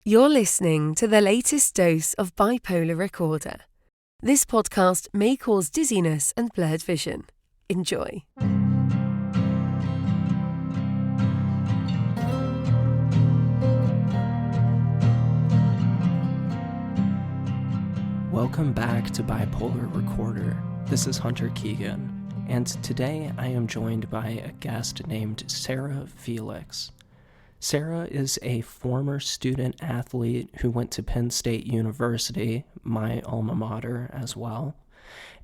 You're listening to the latest dose of Bipolar Recorder. This podcast may cause dizziness and blurred vision. Enjoy. Welcome back to Bipolar Recorder. This is Hunter Keegan, and today I am joined by a guest named Sarah Felix. Sarah is a former student athlete who went to Penn State University, my alma mater as well,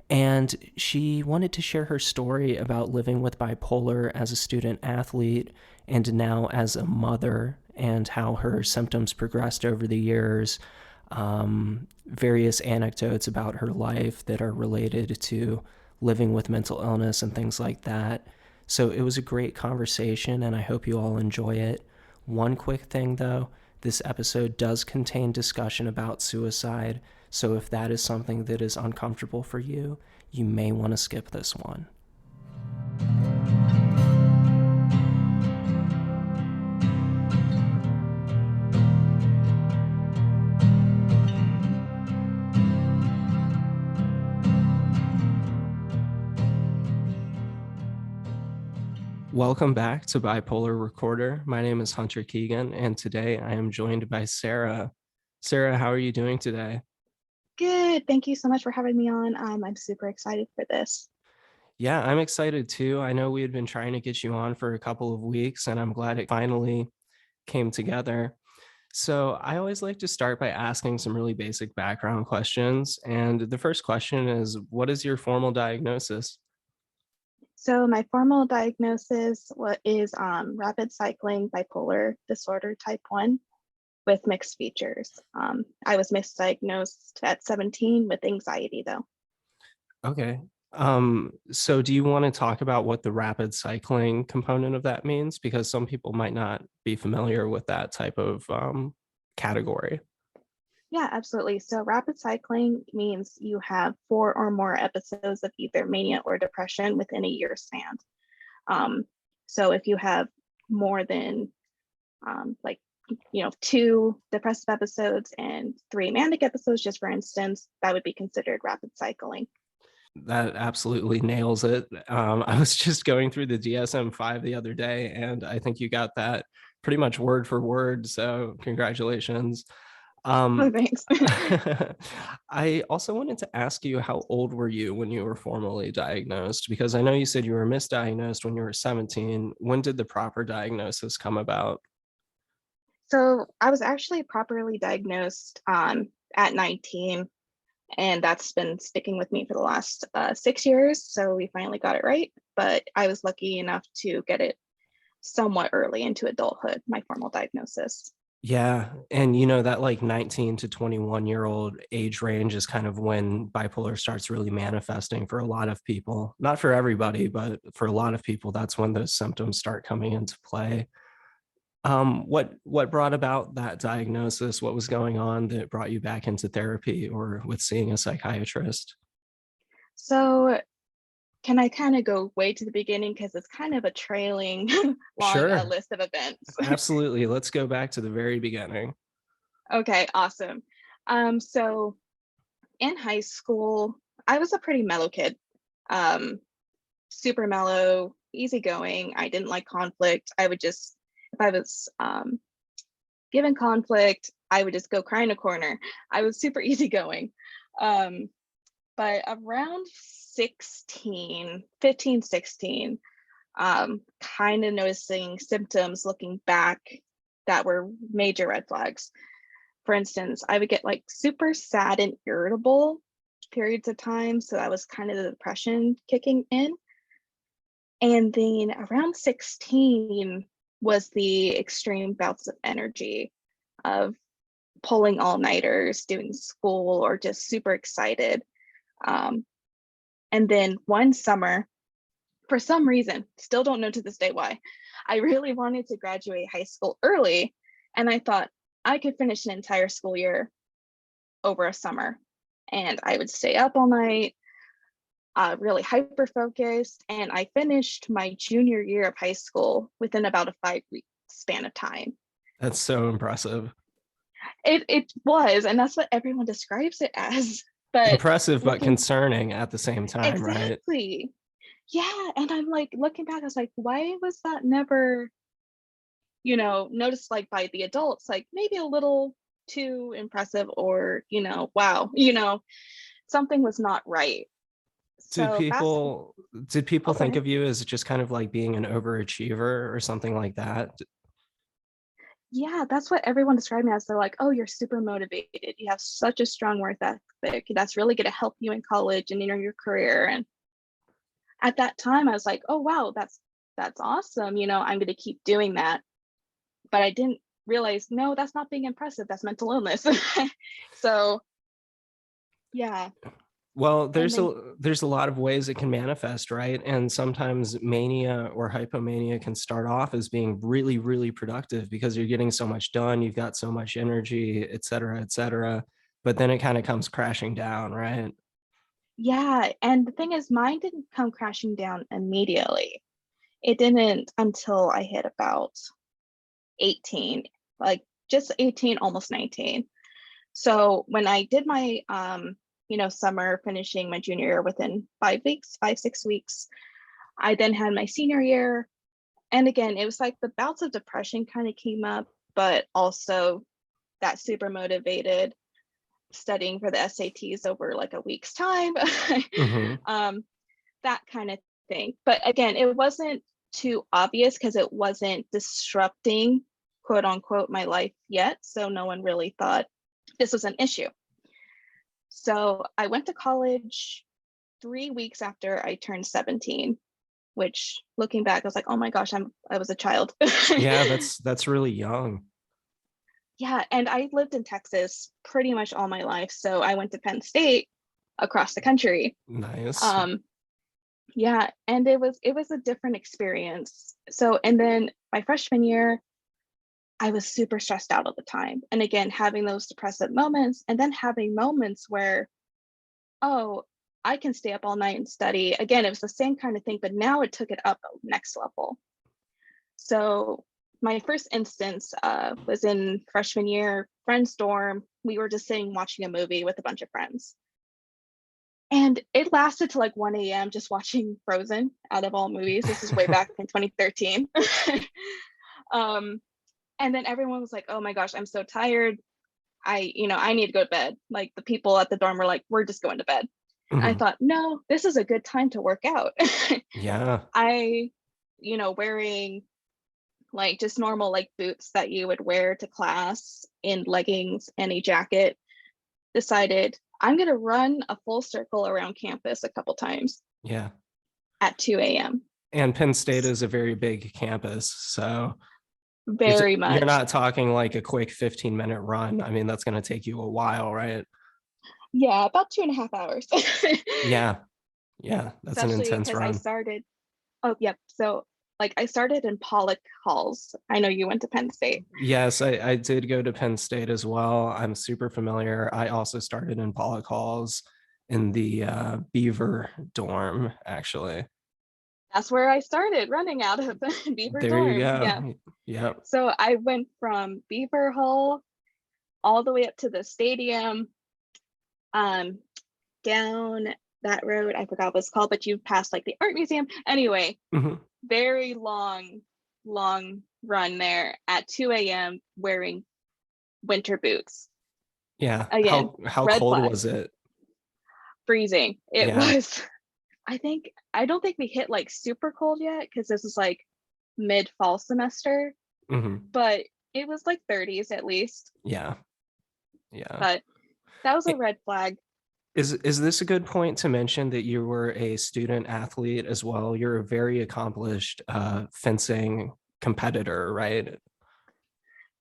and she wanted to share her story about living with bipolar as a student athlete and now as a mother, and how her symptoms progressed over the years, various anecdotes about her life that are related to living with mental illness and things like that. So it was a great conversation, and I hope you all enjoy it. One quick thing though, this episode does contain discussion about suicide, so if that is something that is uncomfortable for you, you may want to skip this one. Welcome back to Bipolar Recorder. My name is Hunter Keegan, and today I am joined by Sarah. Sarah, how are you doing today? Good. Thank you so much for having me on. I'm super excited for this. Yeah, I'm excited too. I know we had been trying to get you on for a couple of weeks, and I'm glad it finally came together. So I always like to start by asking some really basic background questions. And the first question is, what is your formal diagnosis? So my formal diagnosis is rapid cycling bipolar disorder type 1 with mixed features. I was misdiagnosed at 17 with anxiety though. Okay. So do you want to talk about what the rapid cycling component of that means? Because some people might not be familiar with that type of category. Yeah, absolutely. So rapid cycling means you have 4 or more episodes of either mania or depression within a year span. So if you have more than 2 depressive episodes and 3 manic episodes, just for instance, that would be considered rapid cycling. That absolutely nails it. I was just going through the DSM-5 the other day, and I think you got that pretty much word for word. So congratulations. Oh, thanks. I also wanted to ask you, how old were you when you were formally diagnosed? Because I know you said you were misdiagnosed when you were 17. When did the proper diagnosis come about? So I was actually properly diagnosed at 19, and that's been sticking with me for the last 6 years. So we finally got it right, but I was lucky enough to get it somewhat early into adulthood, my formal diagnosis. Yeah. And you know, that like 19 to 21-year-old age range is kind of when bipolar starts really manifesting for a lot of people. Not for everybody, but for a lot of people, that's when those symptoms start coming into play. What brought about that diagnosis? What was going on that brought you back into therapy or with seeing a psychiatrist? So can I kind of go way to the beginning, because it's kind of a trailing long Sure. list of events? Absolutely. Let's go back to the very beginning. Okay, awesome. So in high school, I was a pretty mellow kid. Super mellow, easygoing. I didn't like conflict. If I was given conflict, I would just go cry in a corner. I was super easygoing. But around 15, 16, kind of noticing symptoms looking back that were major red flags. For instance, I would get like super sad and irritable periods of time. So that was kind of the depression kicking in. And then around 16 was the extreme bouts of energy of pulling all-nighters, doing school, or just super excited. And then one summer, for some reason, still don't know to this day why, I really wanted to graduate high school early. And I thought I could finish an entire school year over a summer. And I would stay up all night, really hyper focused. And I finished my junior year of high school within about a 5-week span of time. That's so impressive. It was, and that's what everyone describes it as. But Impressive, but looking concerning at the same time, right? exactly, yeah, and I'm like looking back, I was like, why was that never, noticed like by the adults, like maybe a little too impressive, or wow, something was not right. Did So fast, people did people oh, go think ahead. of you as just kind of like being an overachiever or something like that? Yeah, that's what everyone described me as. They're like, oh, you're super motivated. You have such a strong work ethic. That's really going to help you in college and your career. And at that time, I was like, oh wow, that's awesome. I'm going to keep doing that. But I didn't realize, no, that's not being impressive. That's mental illness. So yeah. Well, And then there's a lot of ways it can manifest, right? And sometimes mania or hypomania can start off as being really, really productive because you're getting so much done, you've got so much energy, et cetera, et cetera. But then it kind of comes crashing down, right? yeah, and the thing is, mine didn't come crashing down immediately. It didn't until I hit about 18, like just 18, almost 19. So when I did my summer, finishing my junior year within 5 weeks, 6 weeks, I then had my senior year. And again, it was like the bouts of depression kind of came up, but also that super motivated studying for the SATs over like a week's time. Mm-hmm. That kind of thing. But again, it wasn't too obvious because it wasn't disrupting, quote unquote, my life yet. So no one really thought this was an issue. So I went to college 3 weeks after I turned 17, which looking back, I was like, oh my gosh, I was a child. Yeah, that's really young. Yeah, and I lived in Texas pretty much all my life. So I went to Penn State across the country. Nice. Um, yeah, and it was a different experience. So, and then my freshman year, I was super stressed out all the time. And again, having those depressive moments, and then having moments where, oh, I can stay up all night and study. Again, it was the same kind of thing, but now it took it up a next level. So my first instance was in freshman year, friend's dorm. We were just sitting watching a movie with a bunch of friends. And it lasted to like 1 a.m. just watching Frozen out of all movies. This is way back in 2013. And then everyone was like, oh my gosh, I'm so tired. I need to go to bed. Like the people at the dorm were like, we're just going to bed. And I Mhm. thought, no, this is a good time to work out. Yeah. I, wearing like just normal like boots that you would wear to class in leggings and a jacket, decided I'm going to run a full circle around campus a couple times Yeah. at 2 a.m. And Penn State is a very big campus, so Very you're much. not talking like a quick 15-minute run. I mean, that's going to take you a while, right? Yeah, about 2.5 hours. Yeah. Yeah. That's an Especially intense because I run. started, oh, yep. So like I started in Pollock Halls. I know you went to Penn State. Yes, I did go to Penn State as well. I'm super familiar. I also started in Pollock Halls in the Beaver dorm, actually. That's where I started running out of Beaver There you dorm. Yeah. go. Yep. So I went from Beaver Hall all the way up to the stadium, um, down that road. I forgot what it's called, but you passed like the art museum. Anyway, Mhm. very long run there at 2 a.m. wearing winter boots. Yeah. Again, How red cold flag, was it? freezing. It Yeah. was, I don't think we hit like super cold yet because this is like mid fall semester, Hmm. but it was like 30s at least. Yeah. Yeah. But that was a red flag. Is this a good point to mention that you were a student athlete as well? You're a very accomplished fencing competitor, right?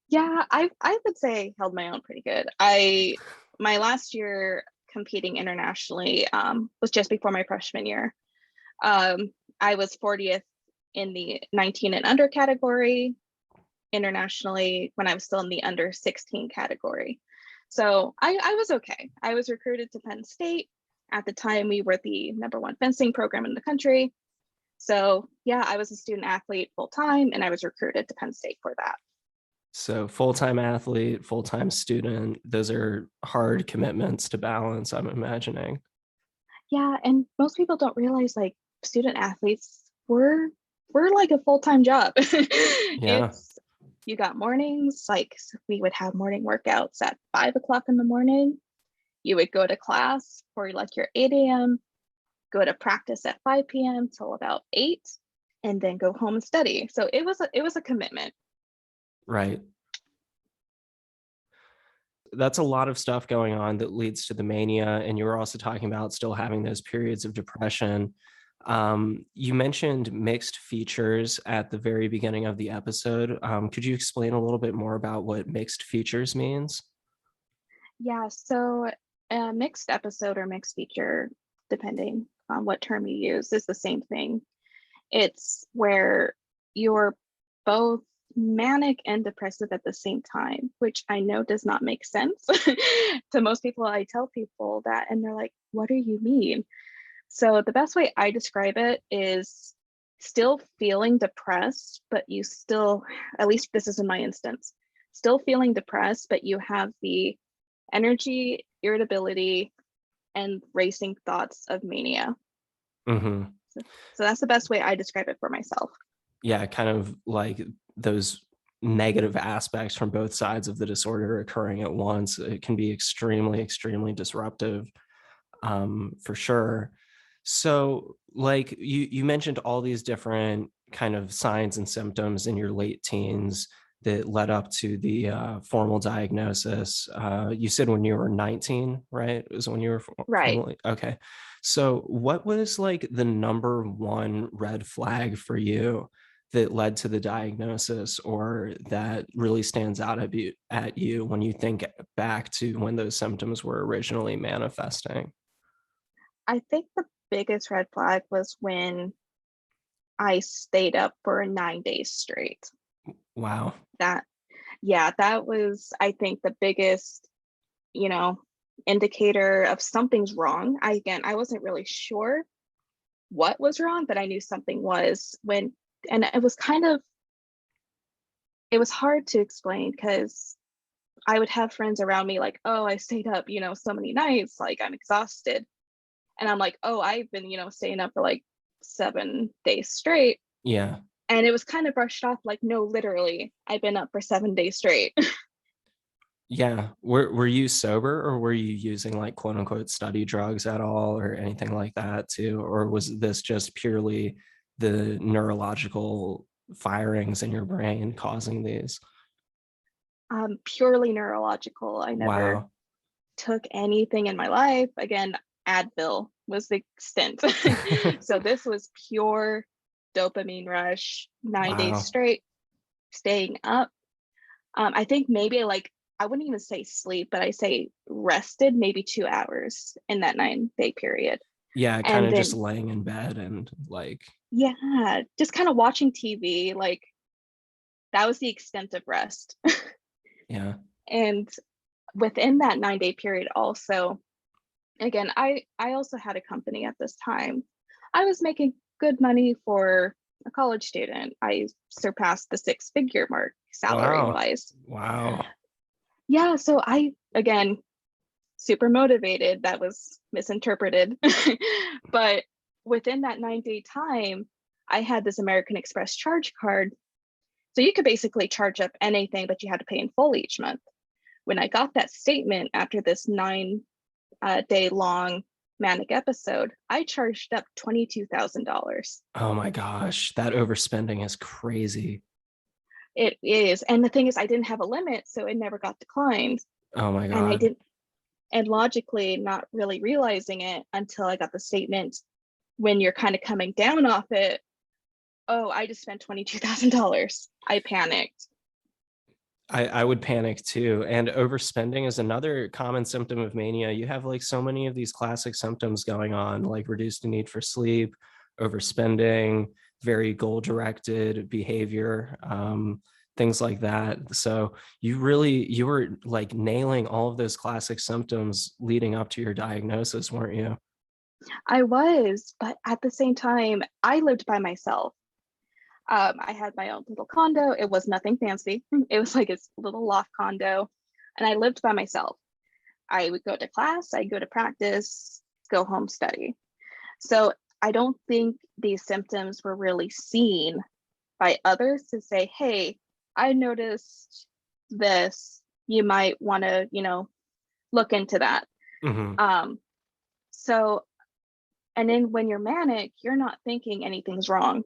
Yeah, I would say I held my own pretty good. My last year competing internationally was just before my freshman year. I was 40th in the 19 and under category internationally when I was still in the under 16 category. So I was okay. I was recruited to Penn State. At the time, we were the #1 fencing program in the country. So yeah, I was a student athlete full time and I was recruited to Penn State for that. So full-time athlete, full-time student, those are hard commitments to balance, I'm imagining. Yeah, and most people don't realize like student athletes, we're like a full-time job. Yeah. It's you got mornings, like we would have morning workouts at 5 o'clock in the morning. You would go to class for like your 8 a.m., go to practice at 5 p.m. till about 8, and then go home and study. So it was a commitment. Right. That's a lot of stuff going on that leads to the mania. And you were also talking about still having those periods of depression. You mentioned mixed features at the very beginning of the episode. Could you explain a little bit more about what mixed features means? Yeah, so a mixed episode or mixed feature, depending on what term you use, is the same thing. It's where you're both manic and depressive at the same time, which I know does not make sense to most people. I tell people that and they're like, what do you mean? So the best way I describe it is still feeling depressed, but you still, at least this is in my instance, still feeling depressed, but you have the energy, irritability, and racing thoughts of mania. Mm-hmm. So that's the best way I describe it for myself. Yeah, kind of like those negative aspects from both sides of the disorder occurring at once. It can be extremely, extremely disruptive, for sure. So, like you mentioned all these different kind of signs and symptoms in your late teens that led up to the formal diagnosis. You said when you were 19, right? It was when you were Right. formally okay. So, what was like the number one red flag for you that led to the diagnosis, or that really stands out at you when you think back to when those symptoms were originally manifesting? I think the biggest red flag was when I stayed up for 9 days straight. Wow. That, yeah, that was, I think, the biggest, you know, indicator of something's wrong. I wasn't really sure what was wrong, but I knew something was when, and it was hard to explain because I would have friends around me like, oh, I stayed up, so many nights, like I'm exhausted. And I'm like, oh, I've been, staying up for like 7 days straight. Yeah. And it was kind of brushed off like, no, literally, I've been up for 7 days straight. Yeah. Were you sober, or were you using like quote unquote study drugs at all or anything like that too? Or was this just purely the neurological firings in your brain causing these? Purely neurological. I never Wow. took anything in my life. Again, Advil was the extent. So this was pure dopamine rush, 9 days Wow. straight, staying up. I think maybe like, I wouldn't even say sleep, but I say rested maybe 2 hours in that 9 day period. Yeah, kind And of just then, laying in bed and like, yeah, just kind of watching TV. Like that was the extent of rest. yeah. And within that 9 day period, also, again, I also had a company at this time. I was making good money for a college student. I surpassed the six-figure mark salary Wow. wise. Wow. Yeah, so I, again, super motivated. That was misinterpreted. But within that 9 day time, I had this American Express charge card. So you could basically charge up anything, but you had to pay in full each month. When I got that statement after this 9 day long manic episode, I charged up $22,000. Oh my gosh, that overspending is crazy. It is. And the thing is, I didn't have a limit, so it never got declined. Oh my And I God. didn't, and logically not really realizing it until I got the statement when you're kind of coming down off it. Oh, I just spent $22,000. I panicked. I would panic too. And overspending is another common symptom of mania. You have like so many of these classic symptoms going on, like reduced need for sleep, overspending, very goal directed behavior, things like that. So you were like nailing all of those classic symptoms leading up to your diagnosis, weren't you? I was, but at the same time, I lived by myself. I had my own little condo. It was nothing fancy. It was like a little loft condo, and I lived by myself. I would go to class, I'd go to practice, go home, study. So I don't think these symptoms were really seen by others to say, hey, I noticed this. You might want to, look into that. Mm-hmm. So, and then when you're manic, you're not thinking anything's wrong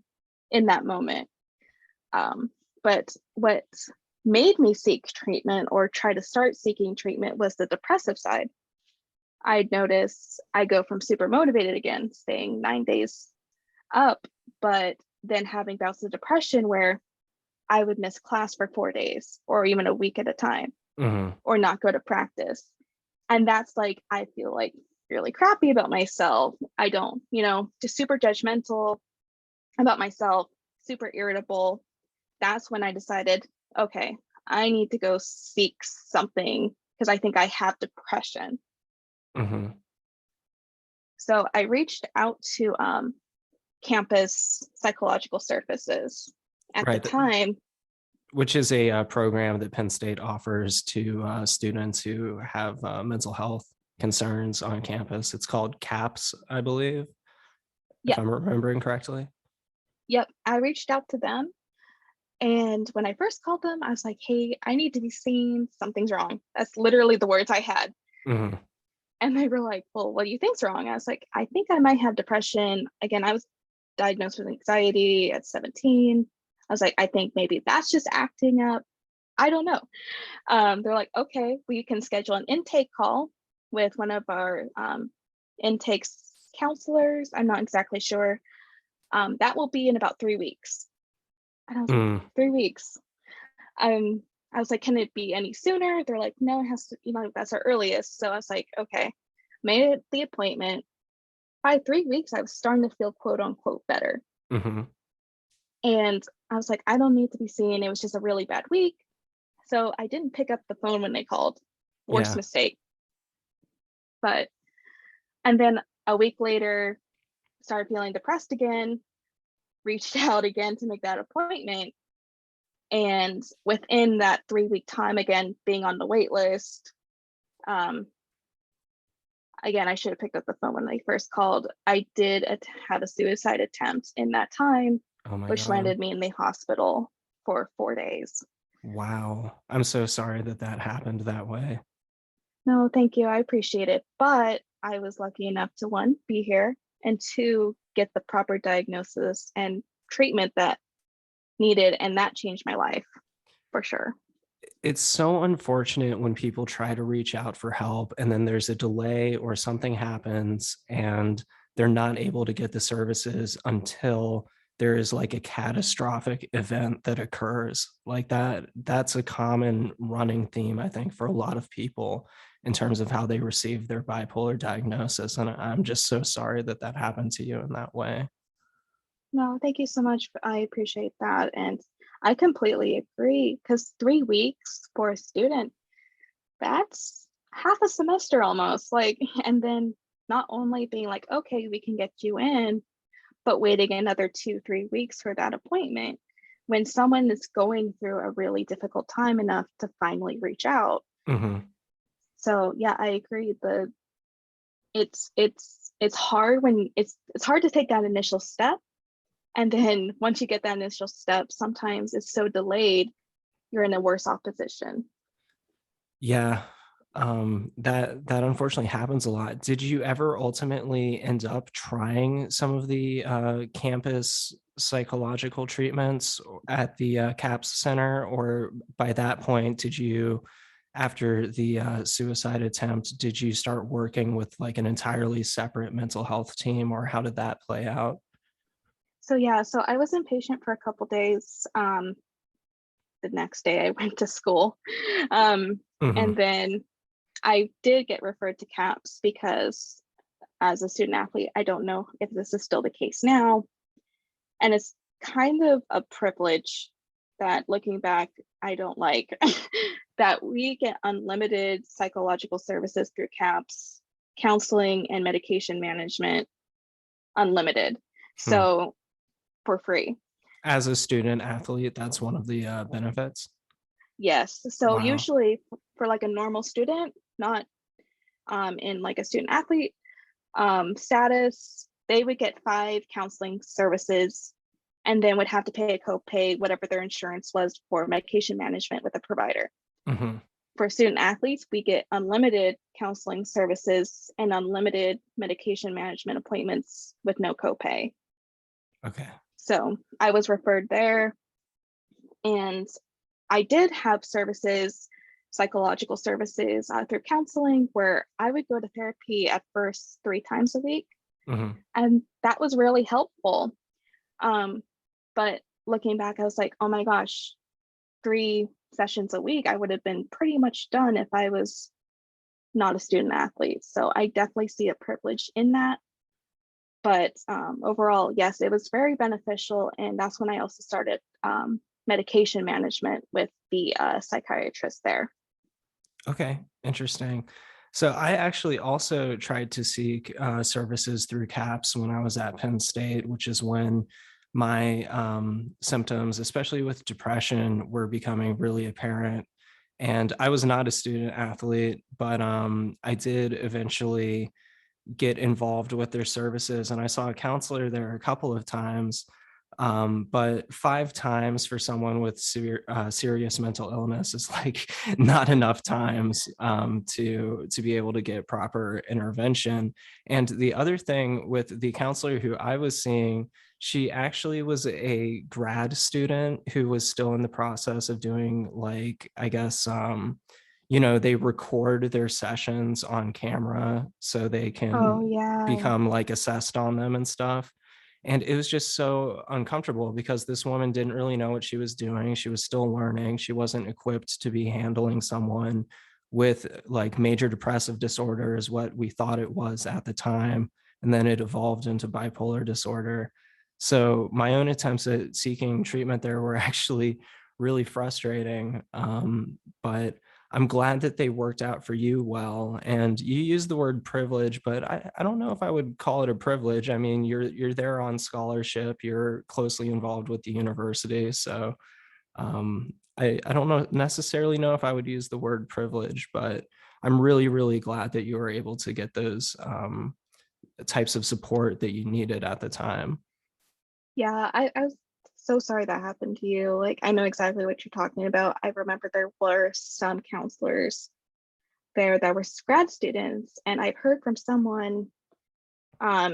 in that moment. But what made me seek treatment or try to start seeking treatment was the depressive side. I noticed I go from super motivated again, staying 9 days up, but then having bouts of depression where I would miss class for 4 days or even a week at a time, Mm-hmm. or not go to practice. And that's like, I feel like really crappy about myself. I don't, just super judgmental about myself, super irritable. That's when I decided, okay, I need to go seek something because I think I have depression. Mm-hmm. So I reached out to campus psychological services at the Right. time. Which is a program that Penn State offers to students who have mental health concerns on campus. It's called CAPS, I believe, if Yep, I'm remembering correctly. yep. I reached out to them. And when I first called them, I was like, hey, I need to be seen. Something's wrong. That's literally the words I had. Mm-hmm. And they were like, well, what do you think's wrong? I was like, I think I might have depression. Again, I was diagnosed with anxiety at 17. I was like, I think maybe that's just acting up. I don't know. They're like, okay, we can schedule an intake call with one of our intake counselors. I'm not exactly sure. That will be in about 3 weeks. And I was like, 3 weeks. I was like, can it be any sooner? They're like, no, it has to, that's our earliest. So I was like, okay, made it the appointment. By 3 weeks, I was starting to feel quote unquote better. Mm-hmm. And I was like, I don't need to be seen. It was just a really bad week. So I didn't pick up the phone when they called. Worst Yeah. mistake. And then a week later, started feeling depressed again, reached out again to make that appointment. And within that 3-week time, again, being on the wait list, again, I should have picked up the phone when they first called. I did have a suicide attempt in that time, Oh my which God. landed me in the hospital for 4 days. Wow. I'm so sorry that happened that way. No, thank you. I appreciate it. But I was lucky enough to, one, be here, and two, get the proper diagnosis and treatment that needed. And that changed my life for sure. It's so unfortunate when people try to reach out for help and then there's a delay or something happens and they're not able to get the services until there is like a catastrophic event that occurs like that. That's a common running theme, I think, for a lot of people in terms of how they receive their bipolar diagnosis. And I'm just so sorry that happened to you in that way. No, thank you so much. I appreciate that. And I completely agree, because 3 weeks for a student, that's half a semester almost. Like, and then not only being like, okay, we can get you in, but waiting another 2-3 weeks for that appointment when someone is going through a really difficult time enough to finally reach out. Mm-hmm. So yeah, I agree. It's hard when it's hard to take that initial step. And then once you get that initial step, sometimes it's so delayed, you're in a worse off position. Yeah, that unfortunately happens a lot. Did you ever ultimately end up trying some of the campus psychological treatments at the CAPS Center, or by that point, did you, after the suicide attempt, did you start working with like an entirely separate mental health team, or how did that play out? So yeah, so I was inpatient for a couple days. The next day I went to school. And Mm-hmm. then I did get referred to CAPS because as a student athlete, I don't know if this is still the case now. And it's kind of a privilege that, looking back, I don't like, that we get unlimited psychological services through CAPS, counseling and medication management, unlimited. Hmm. So for free. As a student athlete, that's one of the benefits. Yes. So Wow. usually for like a normal student, not in like a student athlete status, they would get 5 counseling services and then would have to pay a copay, whatever their insurance was for medication management with a provider. Mm-hmm. For student athletes, we get unlimited counseling services and unlimited medication management appointments with no copay. Okay. So I was referred there, and I did have services, psychological services through counseling, where I would go to therapy at first 3 times a week. Mm-hmm. And that was really helpful. But looking back, I was like, oh my gosh, 3 sessions a week, I would have been pretty much done if I was not a student athlete. So I definitely see a privilege in that. But overall, yes, it was very beneficial. And that's when I also started medication management with the psychiatrist there. Okay, interesting. So I actually also tried to seek services through CAPS when I was at Penn State, which is when my symptoms, especially with depression, were becoming really apparent. And I was not a student athlete, but I did eventually get involved with their services. And I saw a counselor there a couple of times, but 5 times for someone with serious mental illness is like not enough times to be able to get proper intervention. And the other thing with the counselor who I was seeing, she actually was a grad student who was still in the process of doing, like, I guess, they record their sessions on camera so they Oh, can yeah. become like assessed on them and stuff. And it was just so uncomfortable because this woman didn't really know what she was doing. She was still learning. She wasn't equipped to be handling someone with like major depressive disorder, is what we thought it was at the time. And then it evolved into bipolar disorder. So my own attempts at seeking treatment there were actually really frustrating. But I'm glad that they worked out for you well. And you use the word privilege, but I don't know if I would call it a privilege. I mean, you're there on scholarship, you're closely involved with the university. So I don't necessarily know if I would use the word privilege, but I'm really, really glad that you were able to get those types of support that you needed at the time. Yeah, I was so sorry that happened to you. Like, I know exactly what you're talking about. I remember there were some counselors there that were grad students, and I've heard from someone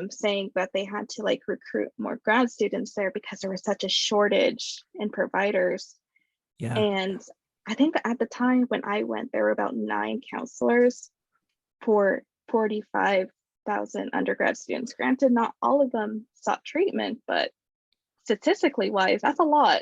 saying that they had to like recruit more grad students there because there was such a shortage in providers. Yeah. And I think that at the time when I went, there were about 9 counselors for 45,000 undergrad students. Granted, not all of them sought treatment, but statistically wise, that's a lot.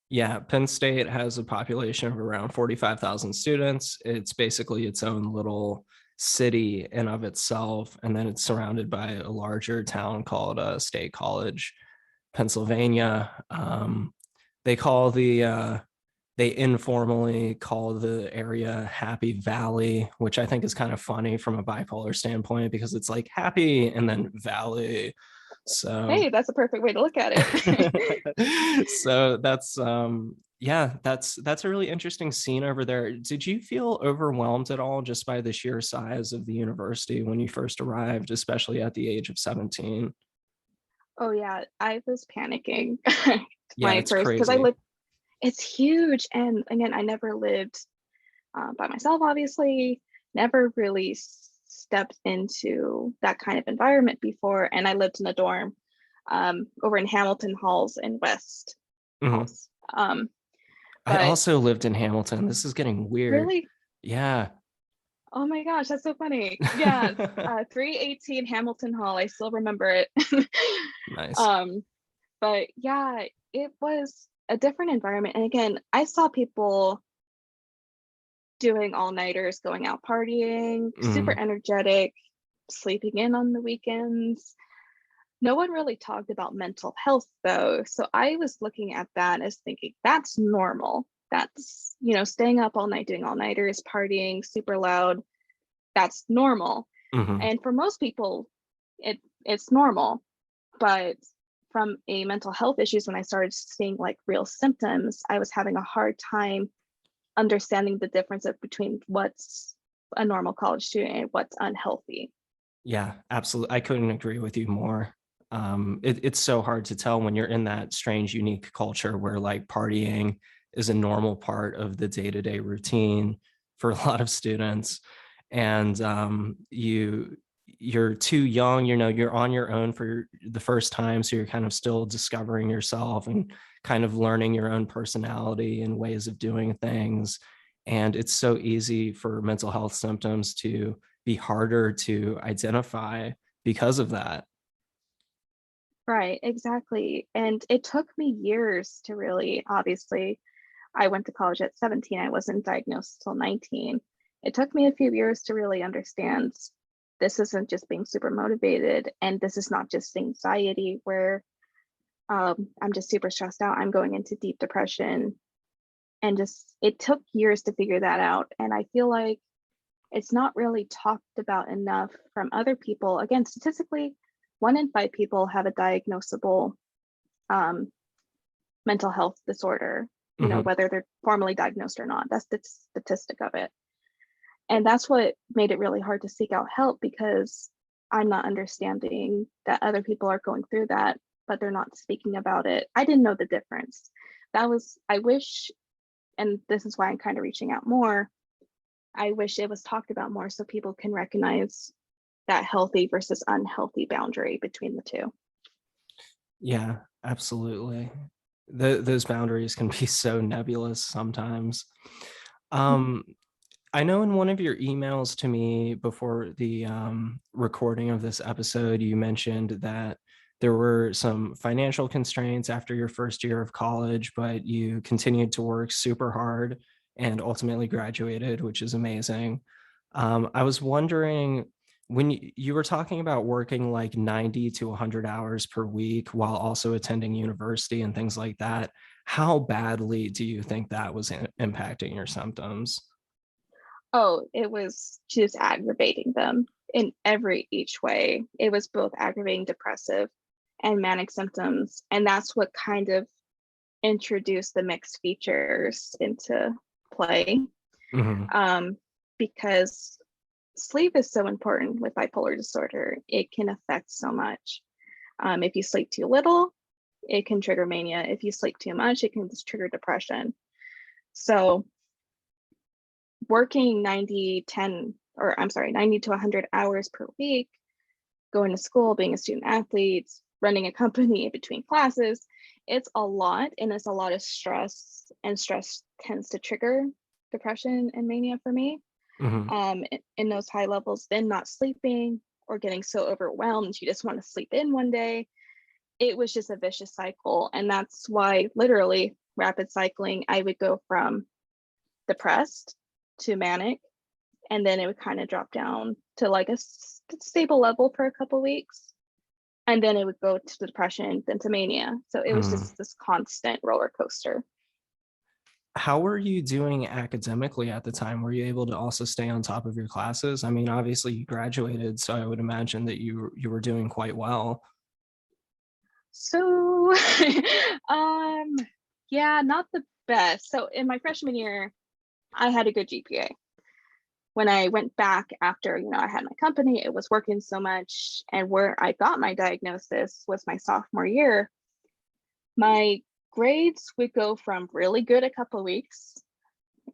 Yeah, Penn State has a population of around 45,000 students. It's basically its own little city in of itself, and then it's surrounded by a larger town called State College, Pennsylvania. They call they informally call the area Happy Valley, which I think is kind of funny from a bipolar standpoint because it's like happy and then valley. So Hey, that's a perfect way to look at it. so that's yeah, that's a really interesting scene over there. Did you feel overwhelmed at all just by the sheer size of the university when you first arrived, especially at the age of 17? Oh yeah, I was panicking Yeah, my it's first, because I crazy. lived, it's huge. And again, I never lived by myself, obviously, never really stepped into that kind of environment before. And I lived in a dorm over in Hamilton Halls and West Mhm. Halls. I But also lived in Hamilton. This is getting weird. really, Yeah. oh my gosh, that's so funny. Yeah, 318 Hamilton Hall. I still remember it. Nice. um, but yeah, it was a different environment. And again, I saw people doing all-nighters, going out partying, super Mhm. energetic, sleeping in on the weekends. No one really talked about mental health though. So I was looking at that as thinking that's normal. That's, staying up all night, doing all-nighters, partying, super loud. That's normal. Mhm. And for most people, it's normal. But from a mental health issues, when I started seeing like real symptoms, I was having a hard time understanding the difference between what's a normal college student and what's unhealthy. Yeah, absolutely. I couldn't agree with you more. It's so hard to tell when you're in that strange, unique culture where like partying is a normal part of the day-to-day routine for a lot of students. And you're too young, you're on your own for the first time. So you're kind of still discovering yourself and kind of learning your own personality and ways of doing things. And it's so easy for mental health symptoms to be harder to identify because of that. Right, exactly. And it took me years to really, obviously, I went to college at 17. I wasn't diagnosed until 19. It took me a few years to really understand this isn't just being super motivated, and this is not just anxiety where I'm just super stressed out. I'm going into deep depression. And just, it took years to figure that out. And I feel like it's not really talked about enough from other people. Again, statistically, 1 in 5 people have a diagnosable um, mental health disorder, whether they're formally diagnosed or not. That's the statistic of it. And that's what made it really hard to seek out help, because I'm not understanding that other people are going through that, but they're not speaking about it. I didn't know the difference. I wish, and this is why I'm kind of reaching out more, I wish it was talked about more so people can recognize that healthy versus unhealthy boundary between the two. Yeah, absolutely. Those boundaries can be so nebulous sometimes. I know in one of your emails to me before the recording of this episode, you mentioned that there were some financial constraints after your first year of college, but you continued to work super hard and ultimately graduated, which is amazing. I was wondering, when you were talking about working like 90 to 100 hours per week while also attending university and things like that, how badly do you think that was impacting your symptoms? Oh, it was just aggravating them in each way. It was both aggravating, depressive, and manic symptoms. And that's what kind of introduced the mixed features into play. Because sleep is so important with bipolar disorder. It can affect so much. If you sleep too little, it can trigger mania. If you sleep too much, it can just trigger depression. So working 90 to 100 hours per week, going to school, being a student athlete, running a company in between classes, it's a lot, and it's a lot of stress, and stress tends to trigger depression and mania for me. In those high levels, then not sleeping or getting so overwhelmed you just want to sleep in one day. It was just a vicious cycle. And that's why, literally, rapid cycling, I would go from depressed to manic, and then it would kind of drop down to like a stable level for a couple weeks, and then it would go to depression, then to mania. So it was just this constant roller coaster. How were you doing academically at the time? Were you able to also stay on top of your classes? I mean, obviously you graduated, so I would imagine that you were doing quite well. So yeah, not the best. So in my freshman year, I had a good GPA. When I went back after, I had my company, it was working so much, and where I got my diagnosis was my sophomore year. My grades would go from really good a couple of weeks,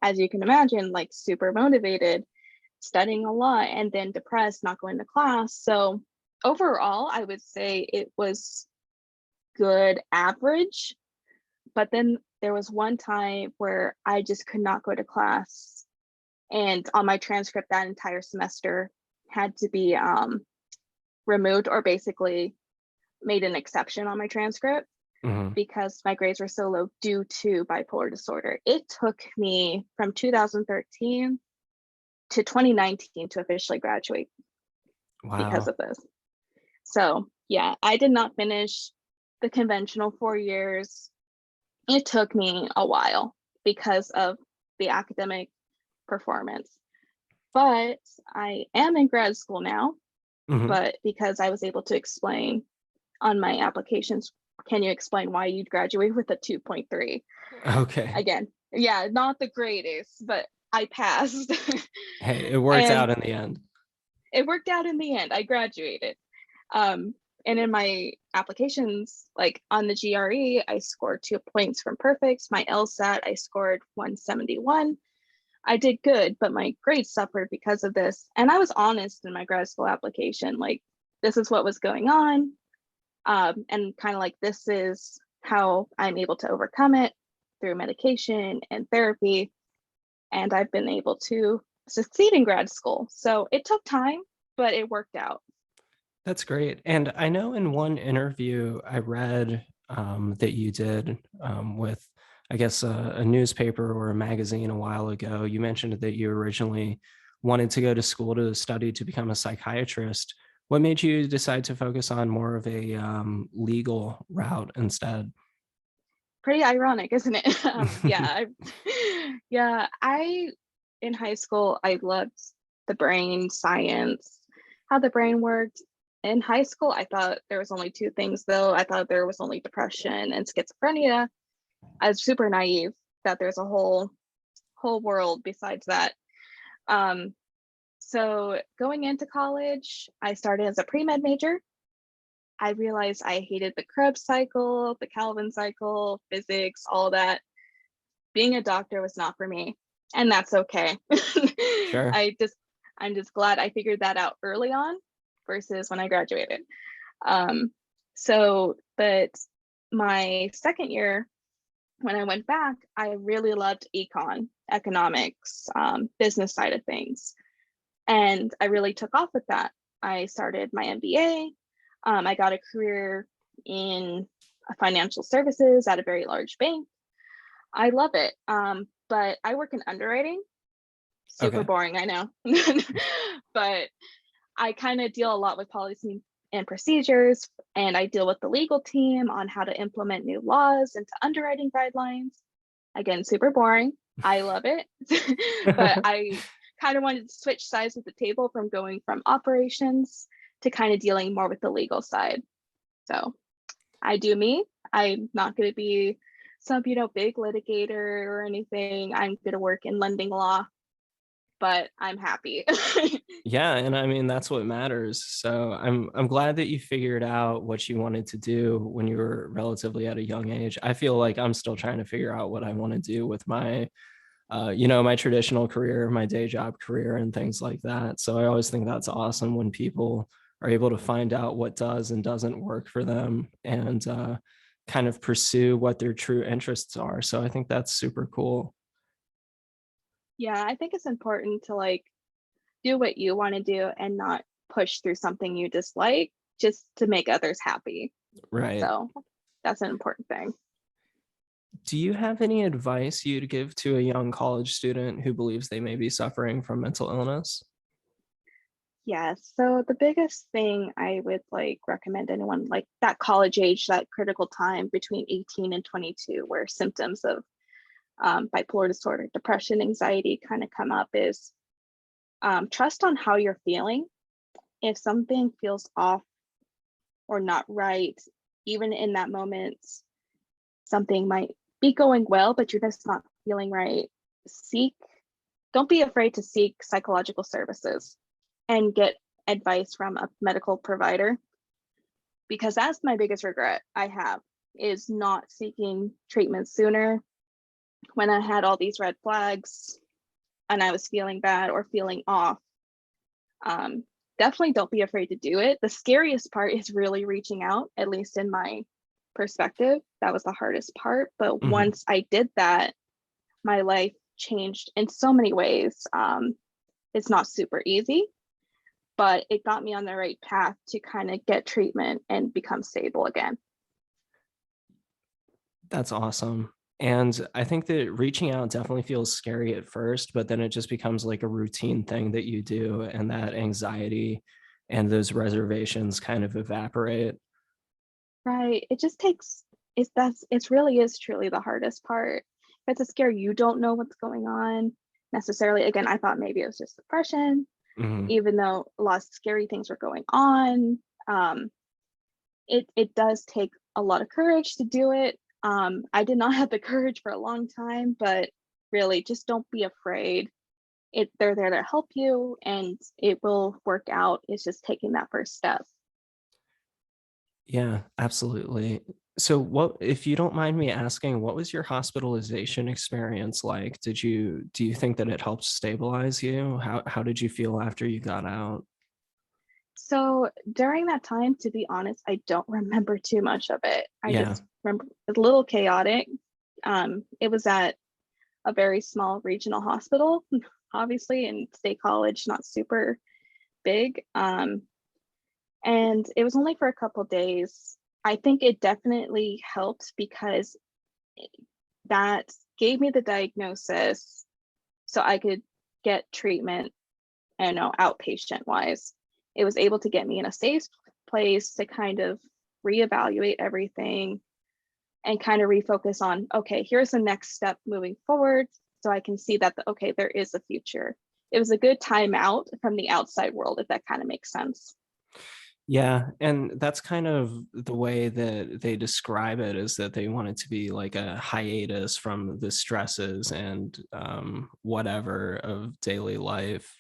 as you can imagine, like super motivated, studying a lot, and then depressed, not going to class. So overall, I would say it was good average. But then there was one time where I just could not go to class. And on my transcript, that entire semester had to be removed, or basically made an exception on my transcript because my grades were so low due to bipolar disorder. It took me from 2013 to 2019 to officially graduate because of this. So yeah, I did not finish the conventional 4 years. It took me a while because of the academic performance, but I am in grad school now. But because I was able to explain on my applications can you explain why you'd graduate with a 2.3? Okay. Again, yeah, not the greatest, but I passed. Hey, it worked And out in the end. it worked out in the end. I graduated. And in my applications, like on the GRE, I scored 2 points from perfect. My LSAT, I scored 171. I did good, but my grades suffered because of this. And I was honest in my grad school application, like, this is what was going on. And kind of like, this is how I'm able to overcome it through medication and therapy. And I've been able to succeed in grad school. So it took time, but it worked out. That's great. And I know in one interview I read that you did with, I guess, a newspaper or a magazine a while ago, you mentioned that you originally wanted to go to school to study to become a psychiatrist. What made you decide to focus on more of a legal route instead? Pretty ironic, isn't it? Yeah, in high school, I loved the brain science, how the brain worked. In high school, I thought there was only two things, though. I thought there was only depression and schizophrenia. I was super naive that there's a whole world besides that. So going into college, I started as a pre-med major. I realized I hated the Krebs cycle, the Calvin cycle, physics, all that. Being a doctor was not for me, and that's okay. Sure. I'm just glad I figured that out early on versus when I graduated. But my second year, when I went back, I really loved economics, business side of things. And I really took off with that. I started my MBA. I got a career in financial services at a very large bank. I love it. But I work in underwriting. Super Okay. boring, I know. But I kind of deal a lot with policy and procedures, and I deal with the legal team on how to implement new laws into underwriting guidelines. Again, super boring. I love it. But I kind of wanted to switch sides of the table from going from operations to kind of dealing more with the legal side. So I do me. I'm not going to be some, big litigator or anything. I'm going to work in lending law, but I'm happy. Yeah, and I mean that's what matters. So I'm glad that you figured out what you wanted to do when you were relatively at a young age. I feel like I'm still trying to figure out what I want to do with my my traditional career, my day job career, and things like that. So I always think that's awesome when people are able to find out what does and doesn't work for them and kind of pursue what their true interests are. So I think that's super cool. Yeah, I think it's important to like do what you want to do and not push through something you dislike just to make others happy. Right. So that's an important thing. Do you have any advice you'd give to a young college student who believes they may be suffering from mental illness? Yes. So the biggest thing I would like recommend anyone like that college age, that critical time between 18 and 22, where symptoms of bipolar disorder, depression, anxiety kind of come up is trust on how you're feeling. If something feels off or not right, even in that moment, something might be going well, but you're just not feeling right. Don't be afraid to seek psychological services and get advice from a medical provider, because that's my biggest regret I have, is not seeking treatment sooner when I had all these red flags and I was feeling bad or feeling off. Definitely don't be afraid to do it. The scariest part is really reaching out, at least in my perspective. That was the hardest part. But once I did that, my life changed in so many ways. It's not super easy, but it got me on the right path to kind of get treatment and become stable again. That's awesome. And I think that reaching out definitely feels scary at first, but then it just becomes like a routine thing that you do, and that anxiety and those reservations kind of evaporate. Right. It really is truly the hardest part. If it's a scare, you don't know what's going on necessarily. Again, I thought maybe it was just depression, even though a lot of scary things were going on. It does take a lot of courage to do it. I did not have the courage for a long time, but really just don't be afraid. They're there to help you and it will work out. It's just taking that first step. Yeah, absolutely. So what, if you don't mind me asking, what was your hospitalization experience like? Do you think that it helped stabilize you? How did you feel after you got out? So during that time, to be honest, I don't remember too much of it. I Yeah. just remember it's a little chaotic. It was at a very small regional hospital, obviously, in State College, not super big. And it was only for a couple days. I think it definitely helped because that gave me the diagnosis so I could get treatment, you know, outpatient wise. It was able to get me in a safe place to kind of reevaluate everything and kind of refocus on, okay, here's the next step moving forward. So I can see that, okay, there is a future. It was a good time out from the outside world, if that kind of makes sense. Yeah, and that's kind of the way that they describe it, is that they want it to be like a hiatus from the stresses and whatever of daily life.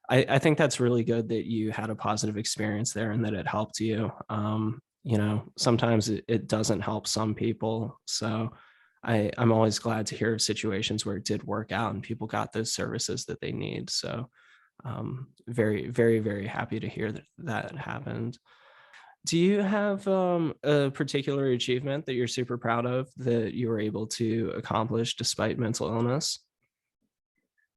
I think that's really good that you had a positive experience there and that it helped you. You know, sometimes it doesn't help some people. So I'm always glad to hear of situations where it did work out and people got those services that they need. So very, very, very happy to hear that that happened. Do you have a particular achievement that you're super proud of that you were able to accomplish despite mental illness?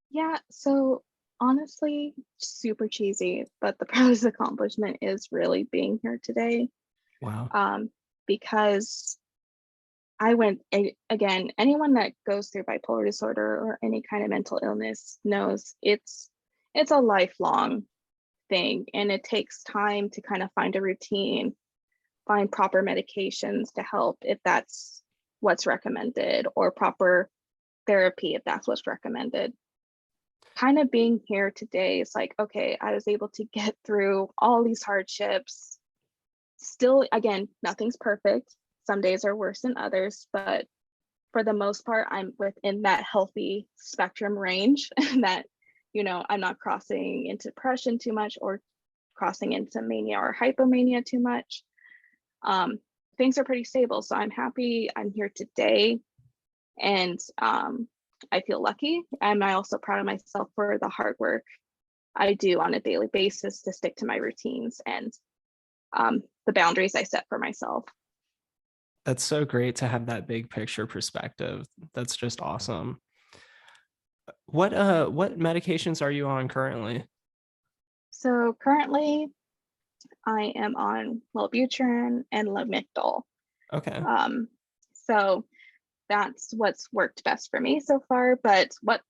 Yeah, so honestly, super cheesy, but the proudest accomplishment is really being here today. Wow. Because again, anyone that goes through bipolar disorder or any kind of mental illness knows it's a lifelong thing and it takes time to kind of find a routine, find proper medications to help if that's what's recommended, or proper therapy if that's what's recommended. Kind of being here today is like, okay, I was able to get through all these hardships. Still, again, nothing's perfect. Some days are worse than others, but for the most part, I'm within that healthy spectrum range and that, you know, I'm not crossing into depression too much or crossing into mania or hypomania too much. Things are pretty stable. So I'm happy I'm here today. And I feel lucky. And I'm also proud of myself for the hard work I do on a daily basis to stick to my routines and the boundaries I set for myself. That's so great to have that big picture perspective. That's just awesome. What medications are you on currently? So currently I am on Wellbutrin and Lamictal. Okay. So that's what's worked best for me so far. But what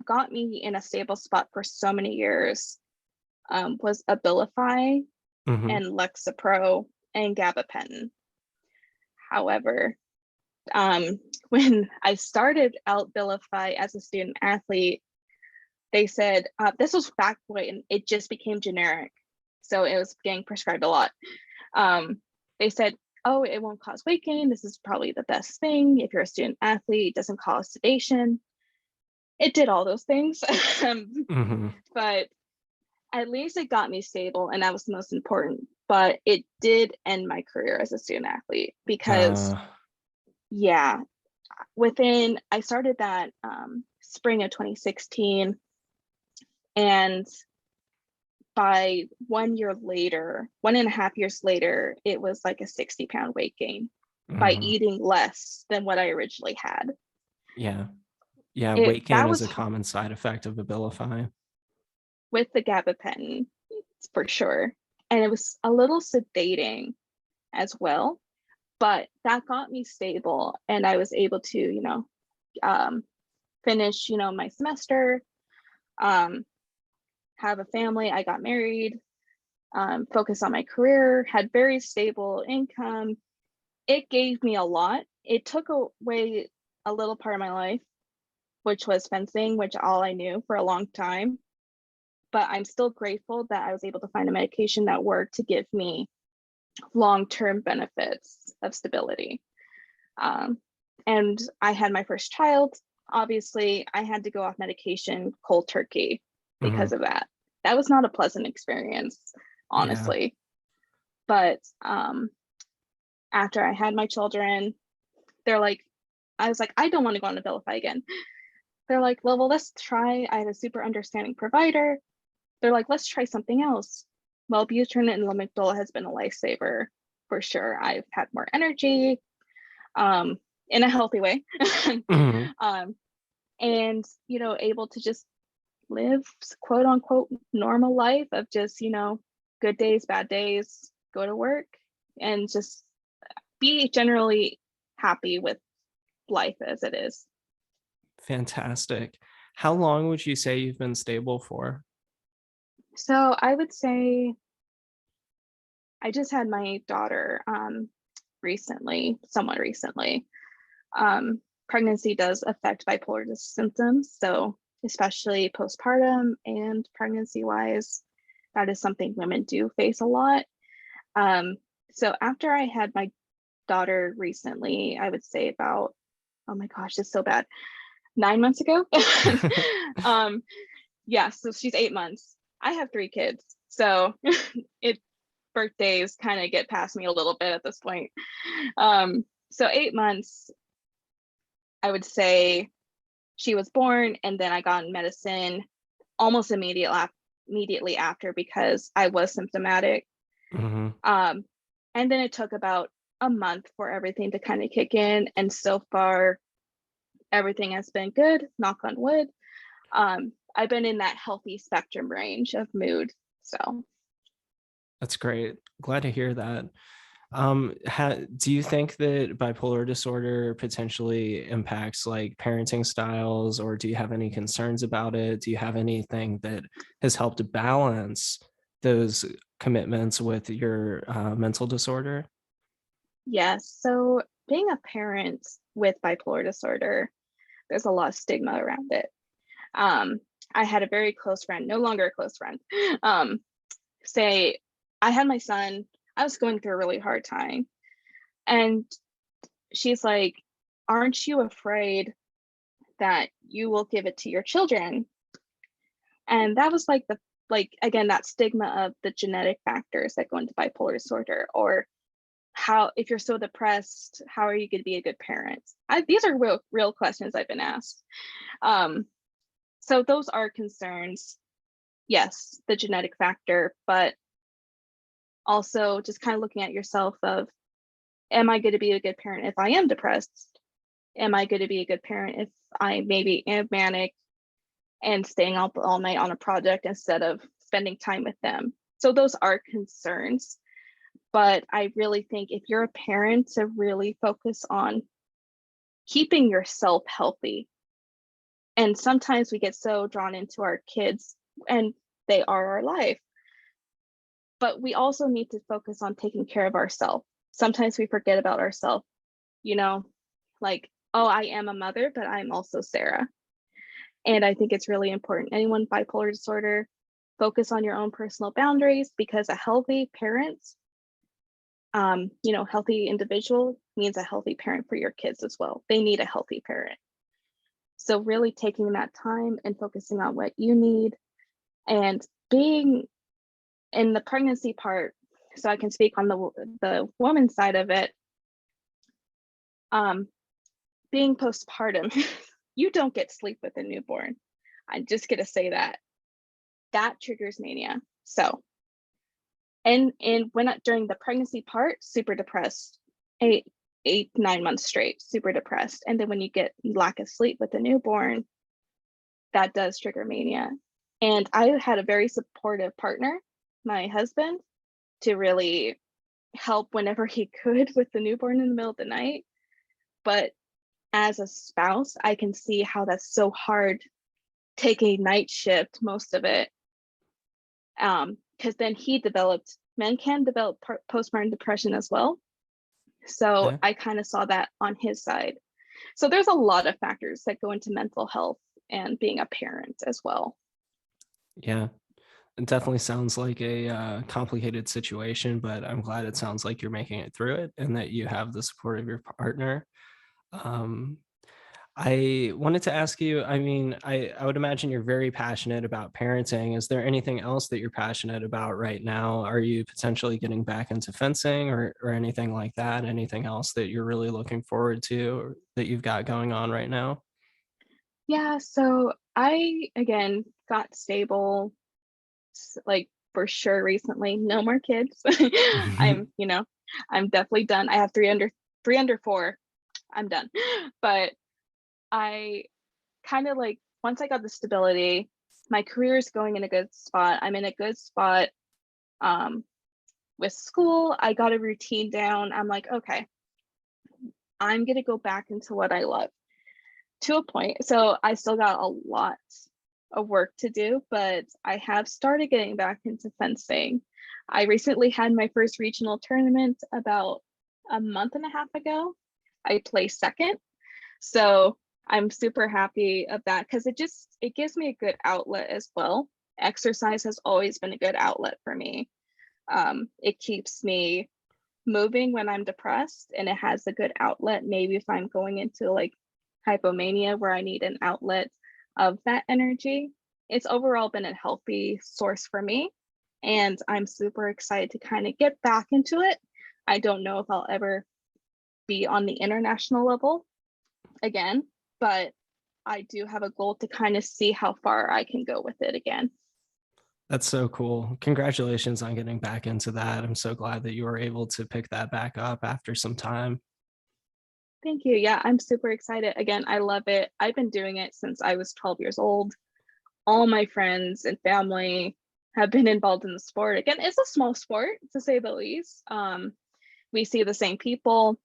got me in a stable spot for so many years was Abilify Mm-hmm. and Lexapro and gabapentin. However, when I started Abilify as a student athlete, they said this was back when it just became generic, so it was getting prescribed a lot. They said, oh, it won't cause weight gain. This is probably the best thing. If you're a student athlete, it doesn't cause sedation. It did all those things. Mm-hmm. But at least it got me stable, and that was the most important. But it did end my career as a student athlete because, yeah, I started that spring of 2016, and by 1 year later, 1.5 years later, it was like a 60-pound weight gain by Mm-hmm. eating less than what I originally had. Yeah. Yeah. Weight gain That is was a common side effect of Abilify. with the gabapentin for sure. And it was a little sedating as well, but that got me stable. And I was able to, finish, my semester, have a family. I got married, focused on my career, had very stable income. It gave me a lot. It took away a little part of my life, which was fencing, which all I knew for a long time. But I'm still grateful that I was able to find a medication that worked to give me long-term benefits of stability. And I had my first child. Obviously, I had to go off medication cold turkey because of that. That was not a pleasant experience, honestly. Yeah. But after I had my children, they're like, I was like, I don't want to go on Abilify again. They're like, well, let's try. I had a super understanding provider. They're like, let's try something else. Wellbutrin and Lamictal has been a lifesaver for sure. I've had more energy, in a healthy way, and able to just live quote unquote normal life of just good days, bad days, go to work, and just be generally happy with life as it is. Fantastic. How long would you say you've been stable for? So I would say I just had my daughter somewhat recently. Pregnancy does affect bipolar symptoms, so especially postpartum and pregnancy wise, that is something women do face a lot. So after I had my daughter recently, I would say about, oh my gosh, it's so bad, 9 months ago. Yeah, so she's 8 months. I have 3 kids, so birthdays kind of get past me a little bit at this point. So 8 months, I would say she was born, and then I got in medicine almost immediately after because I was symptomatic. And then it took about a month for everything to kind of kick in, and so far everything has been good, knock on wood. I've been in that healthy spectrum range of mood, so that's great. Glad to hear that. Do you think that bipolar disorder potentially impacts like parenting styles, or do you have any concerns about it? Do you have anything that has helped balance those commitments with your mental disorder? Yes. So being a parent with bipolar disorder, there's a lot of stigma around it. I had a very close friend, no longer a close friend, say, I had my son, I was going through a really hard time. And she's like, aren't you afraid that you will give it to your children? And that was like again, that stigma of the genetic factors that go into bipolar disorder, or how, if you're so depressed, how are you going to be a good parent? These are real questions I've been asked. So those are concerns. Yes, the genetic factor, but also just kind of looking at yourself of, am I going to be a good parent if I am depressed? Am I going to be a good parent if I maybe am manic and staying up all night on a project instead of spending time with them? So those are concerns. But I really think if you're a parent, to really focus on keeping yourself healthy. And sometimes we get so drawn into our kids, and they are our life. But we also need to focus on taking care of ourselves. Sometimes we forget about ourselves, like, oh, I am a mother, but I'm also Sarah. And I think it's really important. Anyone with bipolar disorder, focus on your own personal boundaries, because a healthy parent, healthy individual means a healthy parent for your kids as well. They need a healthy parent. So really taking that time and focusing on what you need, and being in the pregnancy part, so I can speak on the woman side of it. Being postpartum, you don't get sleep with a newborn. I'm just gonna say that triggers mania. So, and during the pregnancy part, super depressed, 9 months straight, super depressed. And then when you get lack of sleep with a newborn, that does trigger mania. And I had a very supportive partner, my husband, to really help whenever he could with the newborn in the middle of the night. But as a spouse, I can see how that's so hard, taking night shift, most of it. Because then men can develop postpartum depression as well. So I kind of saw that on his side. So there's a lot of factors that go into mental health and being a parent as well. Yeah. It definitely sounds like a complicated situation, but I'm glad it sounds like you're making it through it and that you have the support of your partner. Um, I wanted to ask you, I mean, I would imagine you're very passionate about parenting. Is there anything else that you're passionate about right now? Are you potentially getting back into fencing or anything like that? Anything else that you're really looking forward to or that you've got going on right now? Yeah, so I again got stable like for sure recently. No more kids. I'm definitely done. I have three under four. I'm done. But I kind of like once I got the stability, my career is going in a good spot. I'm in a good spot um with school. I got a routine down. I'm like, okay, I'm gonna go back into what I love to a point. So I still got a lot of work to do, but I have started getting back into fencing. I recently had my first regional tournament about a month and a half ago. I placed second. So I'm super happy of that because it gives me a good outlet as well. Exercise has always been a good outlet for me. It keeps me moving when I'm depressed, and it has a good outlet. Maybe if I'm going into like hypomania where I need an outlet of that energy, it's overall been a healthy source for me. And I'm super excited to kind of get back into it. I don't know if I'll ever be on the international level again, but I do have a goal to kind of see how far I can go with it again. That's so cool. Congratulations on getting back into that. I'm so glad that you were able to pick that back up after some time. Thank you. Yeah, I'm super excited. Again, I love it. I've been doing it since I was 12 years old. All my friends and family have been involved in the sport. Again, it's a small sport to say the least. We see the same people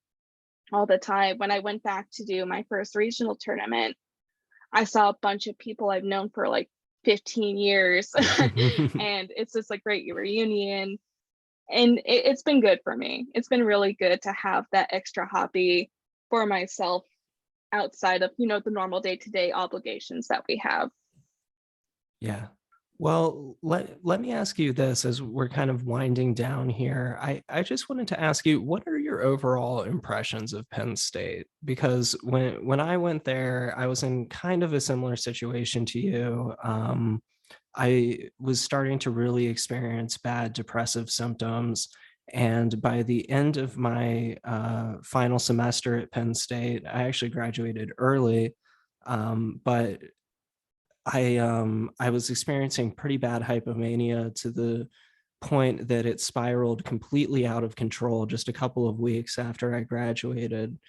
all the time. When I went back to do my first regional tournament, I saw a bunch of people I've known for like 15 years. And it's just a great reunion. And it's been good for me. It's been really good to have that extra hobby for myself outside of, the normal day-to-day obligations that we have. Yeah. Well, let me ask you this as we're kind of winding down here. I just wanted to ask you, what are your overall impressions of Penn State? Because when I went there, I was in kind of a similar situation to you. I was starting to really experience bad depressive symptoms. And by the end of my final semester at Penn State, I actually graduated early. But I was experiencing pretty bad hypomania to the point that it spiraled completely out of control just a couple of weeks after I graduated.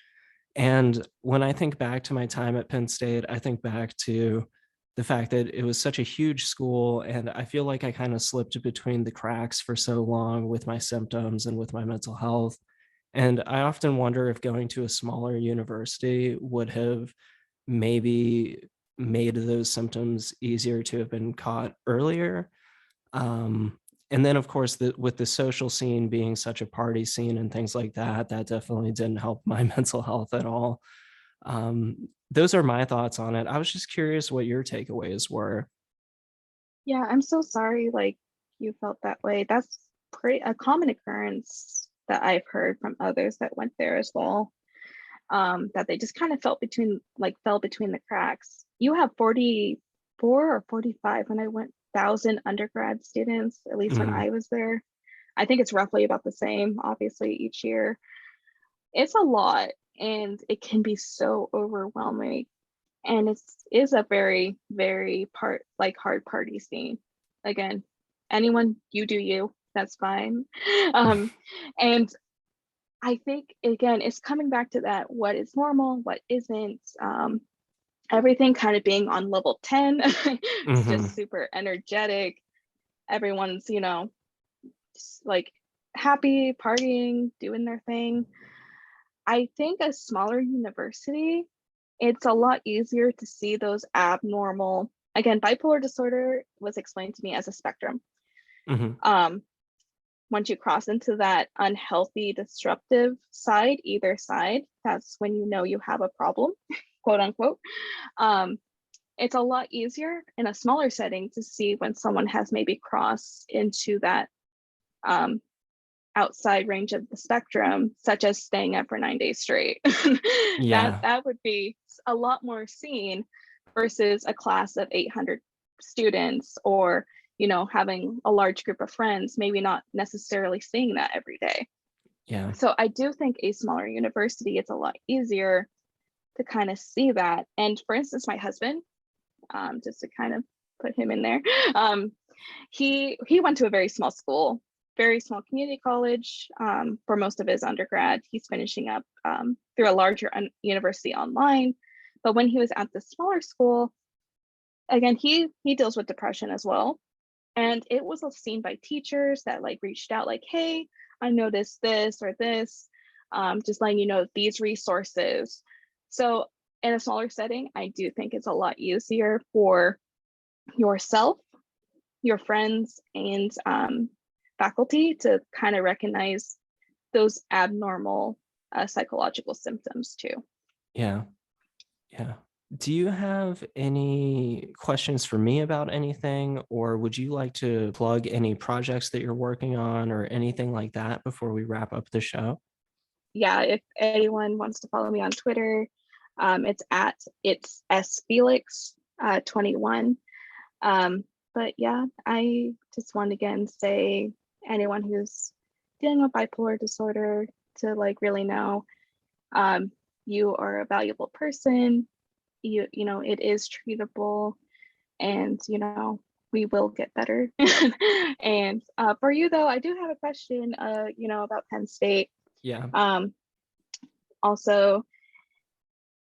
And when I think back to my time at Penn State, I think back to the fact that it was such a huge school, and I feel like I kind of slipped between the cracks for so long with my symptoms and with my mental health. And I often wonder if going to a smaller university would have maybe made those symptoms easier to have been caught earlier. Um, and then, of course, with the social scene being such a party scene and things like that, that definitely didn't help my mental health at all. Those are my thoughts on it. I was just curious what your takeaways were. Yeah, I'm so sorry like you felt that way. That's pretty a common occurrence that I've heard from others that went there as well. That they just kind of fell between the cracks. You have 44 or 45 when I went thousand undergrad students, at least when Mhm. I was there. I think it's roughly about the same, obviously, each year. It's a lot and it can be so overwhelming. And is a very, very hard party scene. Again, anyone you do you, that's fine. Um, and I think again, it's coming back to that what is normal, what isn't. Everything kind of being on level 10. It's just Mhm. super energetic. Everyone's, like happy, partying, doing their thing. I think a smaller university, it's a lot easier to see those abnormal. Again, bipolar disorder was explained to me as a spectrum. Mhm. Um, Once you cross into that unhealthy, disruptive side, either side, that's when you know you have a problem, quote unquote. Um, it's a lot easier in a smaller setting to see when someone has maybe crossed into that um, outside range of the spectrum, such as staying up for 9 days straight. that Yeah. that would be a lot more seen versus a class of 800 students, or having a large group of friends, maybe not necessarily seeing that every day. Yeah. So I do think a smaller university, it's a lot easier to kind of see that. And for instance, my husband, just to kind of put him in there, he went to a very small school, very small community college, for most of his undergrad. He's finishing up through a larger university online. But when he was at the smaller school, again, he deals with depression as well. And it was seen by teachers that like reached out like, hey, I noticed this or this, just letting you know these resources. So in a smaller setting, I do think it's a lot easier for yourself, your friends, and faculty to kind of recognize those abnormal psychological symptoms too. Yeah. Yeah. Do you have any questions for me about anything, or would you like to plug any projects that you're working on or anything like that before we wrap up the show? Yeah, if anyone wants to follow me on Twitter, it's S Felix 21. But yeah, I just want to again say anyone who's dealing with bipolar disorder to like really know you are a valuable person. You know, it is treatable, and we will get better. And for you though, I do have a question about Penn State. Yeah. Also,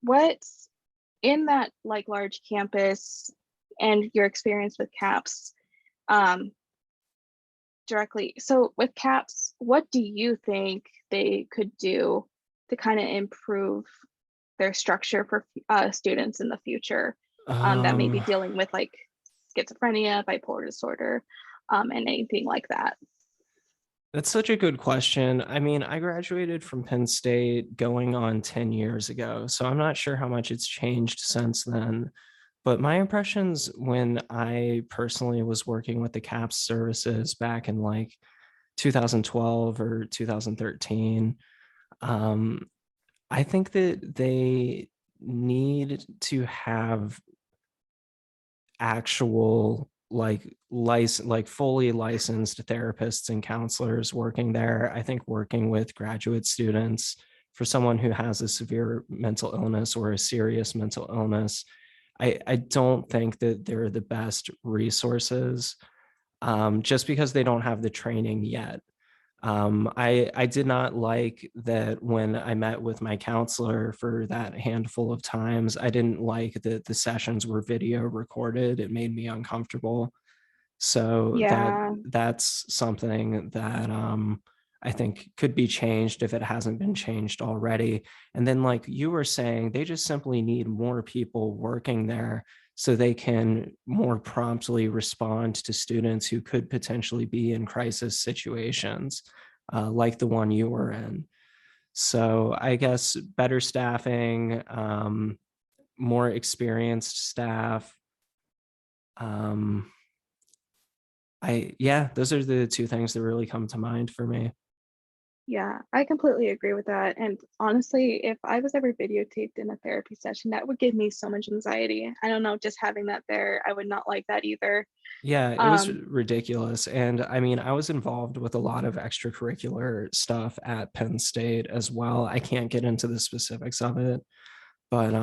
what in that like large campus and your experience with CAPS, directly, so with CAPS, what do you think they could do to kind of improve their structure for students in the future that may be Um, dealing with like schizophrenia, bipolar disorder, and anything like that? that's such a good question. I mean, I graduated from Penn State going on 10 years ago, so I'm not sure how much it's changed since then. But my impressions when I personally was working with the CAPS services back in like 2012 or 2013, I think that they need to have actual like fully licensed therapists and counselors working there. I think working with graduate students for someone who has a severe mental illness or a serious mental illness, I don't think that they're the best resources, just because they don't have the training yet. I did not like that when I met with my counselor for that handful of times. I didn't like that the sessions were video recorded. It made me uncomfortable. So Yeah, that's something that I think could be changed if it hasn't been changed already. And then, like you were saying, they just simply need more people working there so they can more promptly respond to students who could potentially be in crisis situations, like the one you were in. So I guess better staffing, more experienced staff. Yeah, those are the two things that really come to mind for me. yeah, I completely agree with that. And honestly, if I was ever videotaped in a therapy session, that would give me so much anxiety. I don't know, just having that there, I would not like that either. Yeah, it was Um, ridiculous. And I mean, I was involved with a lot of extracurricular stuff at Penn State as well. I can't get into the specifics of it, but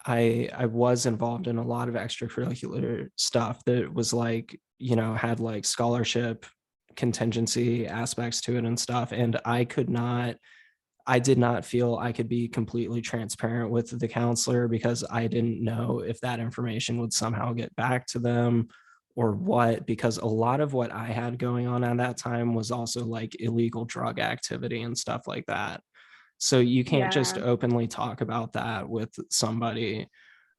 I was involved in a lot of extracurricular stuff that was like, had like scholarship contingency aspects to it and stuff. And I did not feel I could be completely transparent with the counselor because I didn't know if that information would somehow get back to them or what, because a lot of what I had going on at that time was also like illegal drug activity and stuff like that. So you can't just yeah, openly talk about that with somebody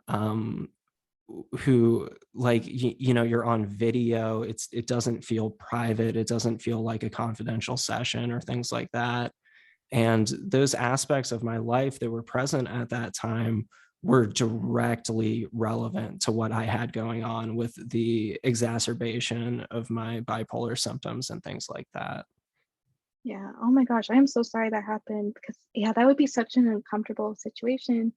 um, who like, you're on video. It doesn't feel private. It doesn't feel like a confidential session or things like that. And those aspects of my life that were present at that time were directly relevant to what I had going on with the exacerbation of my bipolar symptoms and things like that. Yeah. Oh my gosh. I am so sorry that happened because yeah, that would be such an uncomfortable situation.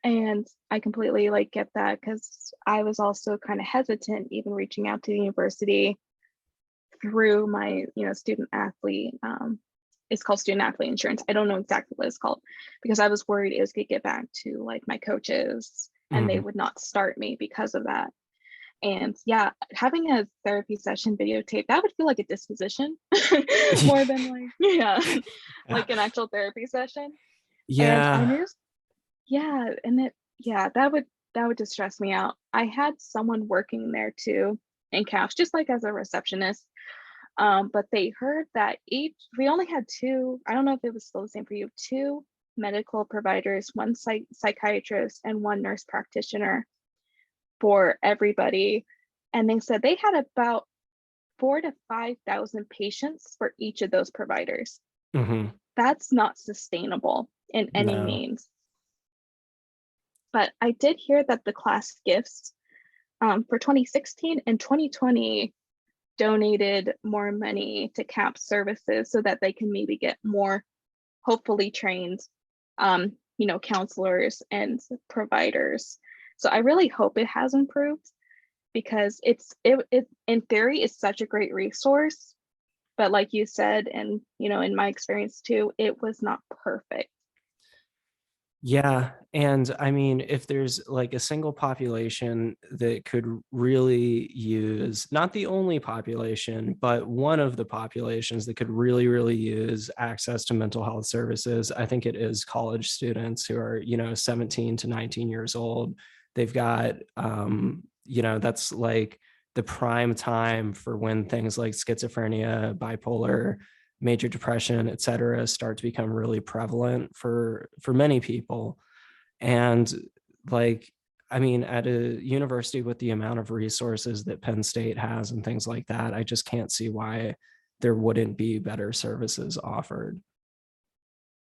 And I completely like get that because I was also kind of hesitant even reaching out to the university through my, student athlete. It's called student athlete insurance. I don't know exactly what it's called because I was worried it was gonna get back to like my coaches and they would not start me because of that. And yeah, having a therapy session videotape, that would feel like a disposition more than like, yeah, like an actual therapy session. And I Yeah. knew, yeah, and that would just stress me out. I had someone working there too in CAPS, just like as a receptionist. But they heard that we only had two, I don't know if it was still the same for you, two medical providers, one psychiatrist and one nurse practitioner for everybody. And they said they had about 4,000 to 5,000 patients for each of those providers. Mm-hmm. That's not sustainable in any No. means. But I did hear that the class gifts for 2016 and 2020 donated more money to CAPS services so that they can maybe get more hopefully trained counselors and providers. So I really hope it has improved because it in theory is such a great resource, but like you said, and in my experience too, it was not perfect. Yeah. And I mean, if there's like a single population that could really use, not the only population, but one of the populations that could really, really use access to mental health services, I think it is college students who are, 17 to 19 years old. They've got, that's like the prime time for when things like schizophrenia, bipolar, major depression, et cetera, start to become really prevalent for many people. And like, I mean, at a university with the amount of resources that Penn State has and things like that, I just can't see why there wouldn't be better services offered.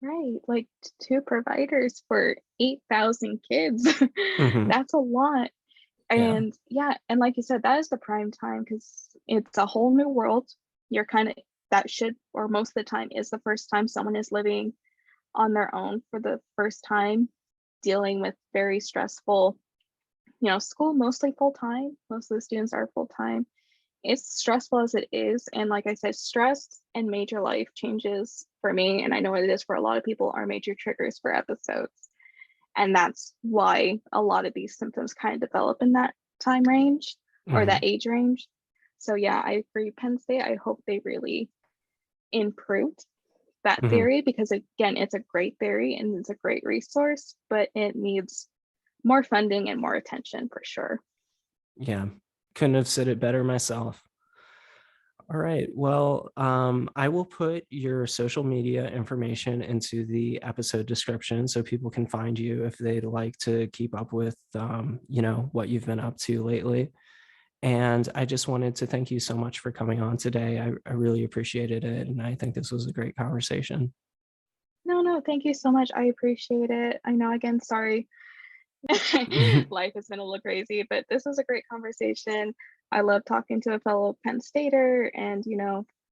Right, like two providers for 8,000 kids. Mm-hmm. That's a lot. Yeah. And yeah, and like you said, that is the prime time because it's a whole new world. You're kind of that should, or most of the time, is the first time someone is living on their own for the first time, dealing with very stressful, school mostly full time. Most of the students are full time. It's stressful as it is. And like I said, stress and major life changes for me, and I know it is for a lot of people, are major triggers for episodes. And that's why a lot of these symptoms kind of develop in that time range or Mm-hmm. that age range. So yeah, I agree. Penn State, I hope they really improved that Mm-hmm. theory because again, it's a great theory and it's a great resource, but it needs more funding and more attention for sure. Yeah. Couldn't have said it better myself. All right. Well, I will put your social media information into the episode description so people can find you if they'd like to keep up with, what you've been up to lately. And I just wanted to thank you so much for coming on today. I really appreciated it. And I think this was a great conversation. No, thank you so much. I appreciate it. I know, again, sorry. Life has been a little crazy, but this was a great conversation. I love talking to a fellow Penn Stater, and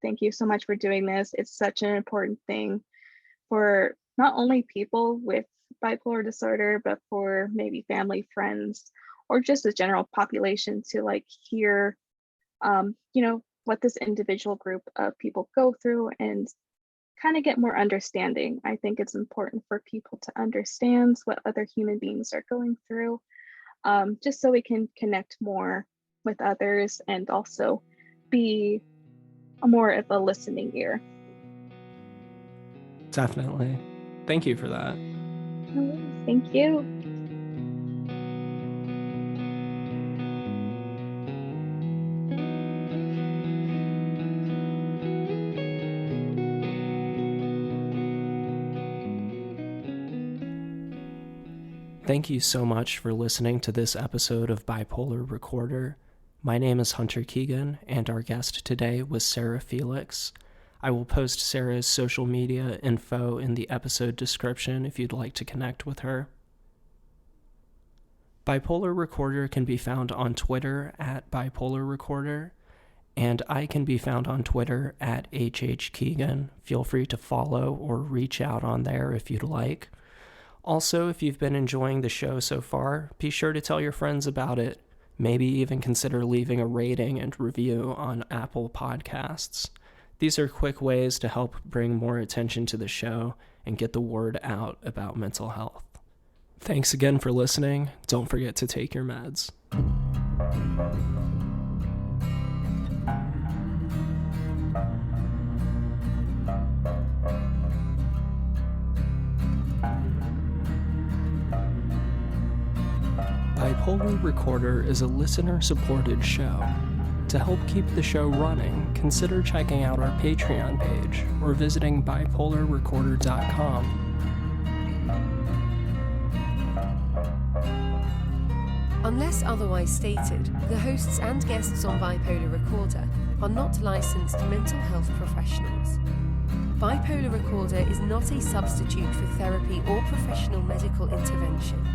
thank you so much for doing this. It's such an important thing for not only people with bipolar disorder, but for maybe family, friends, or just the general population to like hear, what this individual group of people go through and kind of get more understanding. I think it's important for people to understand what other human beings are going through, just so we can connect more with others and also be more of a listening ear. Definitely. Thank you for that. Thank you. Thank you so much for listening to this episode of Bipolar Recorder. My name is Hunter Keegan, and our guest today was Sarah Felix. I will post Sarah's social media info in the episode description if you'd like to connect with her. Bipolar Recorder can be found on Twitter at Bipolar Recorder, and I can be found on Twitter at HHKeegan. Feel free to follow or reach out on there if you'd like. Also, if you've been enjoying the show so far, be sure to tell your friends about it. Maybe even consider leaving a rating and review on Apple Podcasts. These are quick ways to help bring more attention to the show and get the word out about mental health. Thanks again for listening. Don't forget to take your meds. Bipolar Recorder is a listener-supported show. To help keep the show running, consider checking out our Patreon page or visiting bipolarrecorder.com. Unless otherwise stated, the hosts and guests on Bipolar Recorder are not licensed mental health professionals. Bipolar Recorder is not a substitute for therapy or professional medical intervention.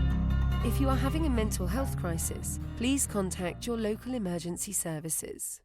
If you are having a mental health crisis, please contact your local emergency services.